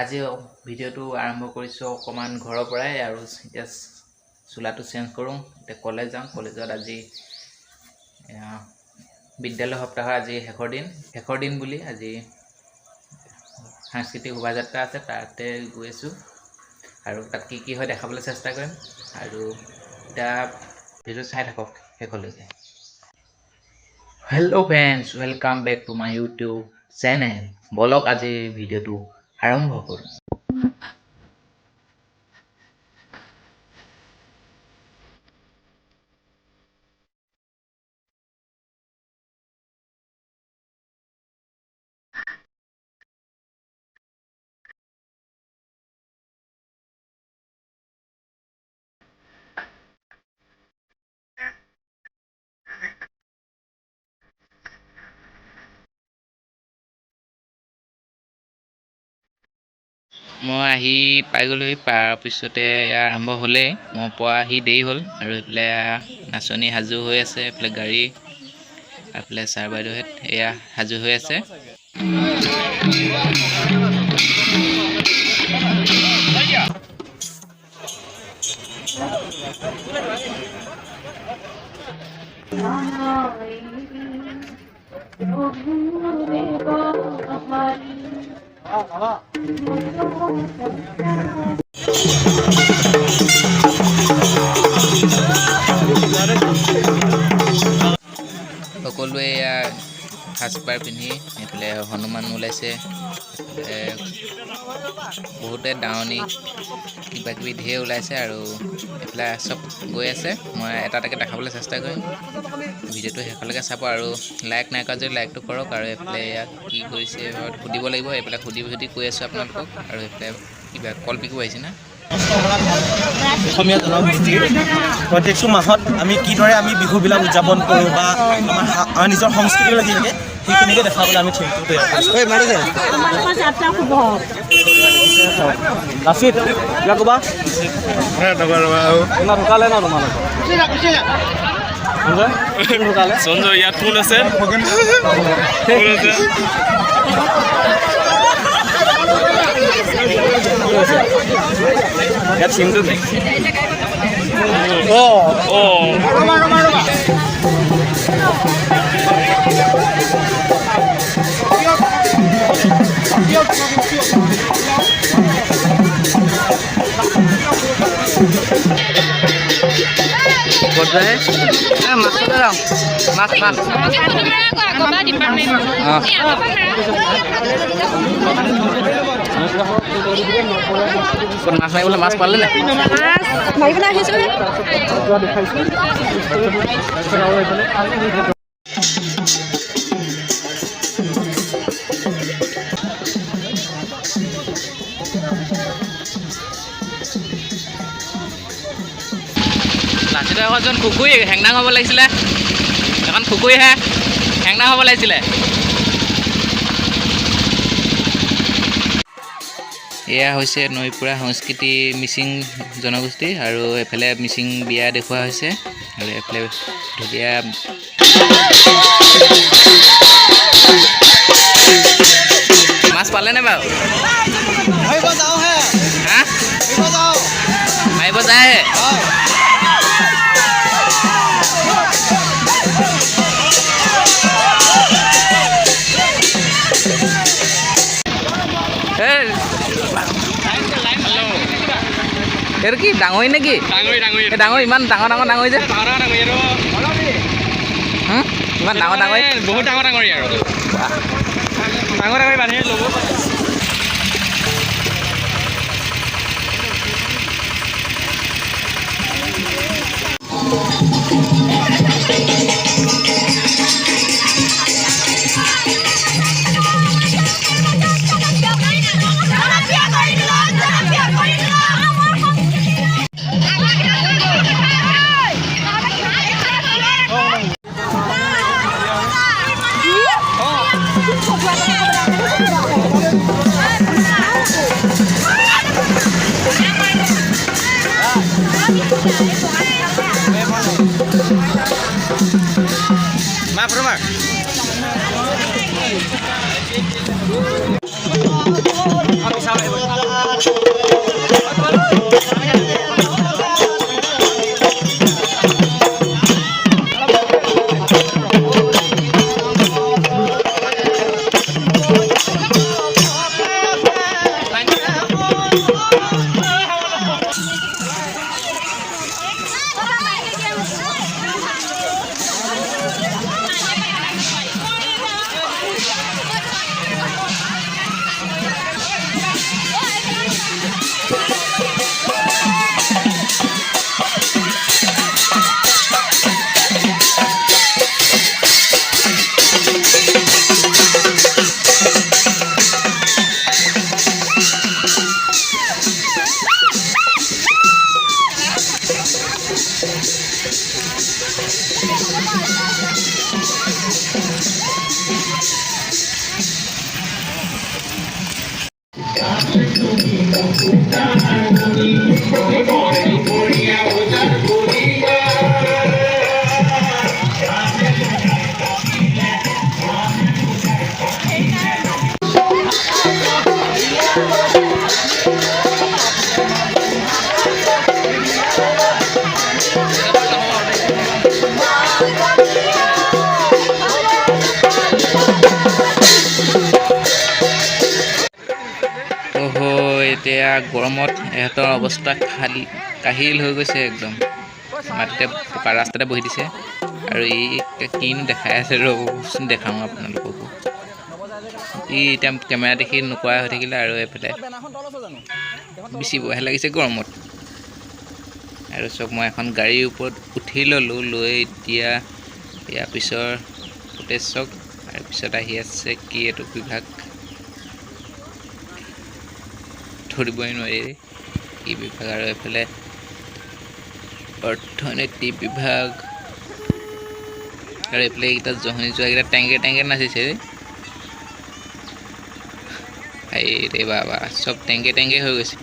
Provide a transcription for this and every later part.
আজি ভিডিঅ'টো আৰম্ভ কৰিছোঁ অকণমান ঘৰৰ পৰাই আৰু এতিয়া চোলাটো চেঞ্জ কৰোঁ। এতিয়া কলেজ যাম। কলেজত আজি বিদ্যালয় সপ্তাহৰ আজি শেষৰ দিন বুলি আজি সাংস্কৃতিক শোভাযাত্ৰা আছে, তাতে গৈ আছোঁ আৰু তাত কি হয় দেখাবলৈ চেষ্টা কৰিম। আৰু এতিয়া ভিডিঅ' চাই থাকক শেষলৈকে। Hello' friends, welcome back to my YouTube channel. বলক আজি ভিডিঅ'টো আৰম্ভ কৰোঁ। মই আহি পাই গ'লোহি, পাৰ পিছতে আৰম্ভ হ'লেই। মই পোৱা আহি দেৰি হ'ল আৰু এইফালে নাচনী সাজু হৈ আছে, এইফালে গাড়ী, এইফালে ছাৰ বাইদেউহেঁত এয়া সাজু হৈ আছে। সকলোৱে এয়া সাজপাৰ পিন্ধি এইফালে হনুমান ওলাইছে, বহুতে দাৱনী কিবা কিবি ঢেৰ ওলাইছে আৰু এইফালে চব গৈ আছে। মই এটা এটাকৈ দেখাবলৈ চেষ্টা কৰিম। ভিডিঅ'টো শেষলৈকে চাব আৰু লাইক নাই কৰা যদি লাইকটো কৰক। আৰু এইফালে ইয়াত কি কৰিছে সুধিব লাগিব, এইফালে সুধি কৈ আছোঁ আপোনালোকক। আৰু এইফালে কিবা কল পিকো আহিছে না। অসমীয়া জনগোষ্ঠীৰ প্ৰত্যেকটো মাহত আমি কিদৰে বিহুবিলাক উদযাপন কৰোঁ বা আমাৰ নিজৰ সংস্কৃতিৰ লাগি থাকে সেইখিনিকে দেখাবলৈ আমি থিমটো তৈয়াৰ কৰিছোঁ। লাচিত কিবা ক'বা? ঢুকালে ন তোমালোকৰ সঞ্জয় ইয়াত কোন আছে? ইয়াত চিমটো মাছ মাৰিবলৈ মাছ পালে নে? মাৰিবলৈ আহিছোঁ। লাচিত এখন খুকুৰি হেংদাং হ'ব লাগিছিলে, এখন খুকুৰিহে হেংদাং হ'ব লাগিছিলে। এয়া হৈছে নৈপুৰা সংস্কৃতি মিচিং জনগোষ্ঠী আৰু এফালে মিচিং বিয়া দেখুওৱা হৈছে আৰু এফালে ধুনীয়া মাছ পালেনে বাৰু? মাৰিব যাওঁহে। হা? মাৰিব যায়হে। এইটো কি ডাঙৰি নেকি ডাঙৰি ইমান ডাঙৰ যে ইমান ডাঙৰ বহুত ডাঙৰ আৰু ডাঙৰ বান্ধি ল'ব এতিয়া গৰমত ইহঁতৰ অৱস্থা কাহিল হৈ গৈছে একদম মাটিতে পকা ৰাস্তাতে বহি দিছে আৰু ই কিনো দেখাই আছে ৰ'বচোন দেখাওঁ আপোনালোককো ই এতিয়া কেমেৰা দেখি নোকোৱা হৈ থাকিলে আৰু এইফালে বিচিবহে লাগিছে গৰমত আৰু চব মই এখন গাড়ীৰ ওপৰত উঠি ল'লোঁ লৈ এতিয়া ইয়াৰ পিছৰ ফুটেজ চাওক আৰু পিছত আহি আছে কি এইটো বিভাগ ধৰিবই নোৱাৰি কি বিভাগ আৰু এইফালে অৰ্থনীতি বিভাগ আৰু এইফালে এইকেইটা জহনি যোৱাকেইটা টেংকে নাচিছে ৰে বাবা চব টেংকে হৈ গৈছে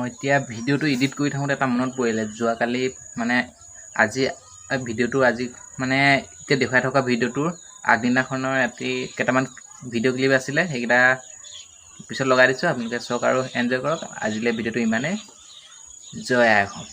এতিয়া ভিডিঅ'টো এডিট কৰি থাকোঁতে এটা মনত পৰিলে যোৱাকালি মানে আজি মানে এতিয়া দেখুৱাই থকা ভিডিঅ'টোৰ আগদিনাখনৰ ৰাতি কেইটামান ভিডিঅ' ক্লিপ আছিলে সেইকেইটা পিছত লগাই দিছোঁ আপোনালোকে চাওক আৰু এনজয় কৰক আজিলৈ ভিডিঅ'টো ইমানেই জয় আই অসম।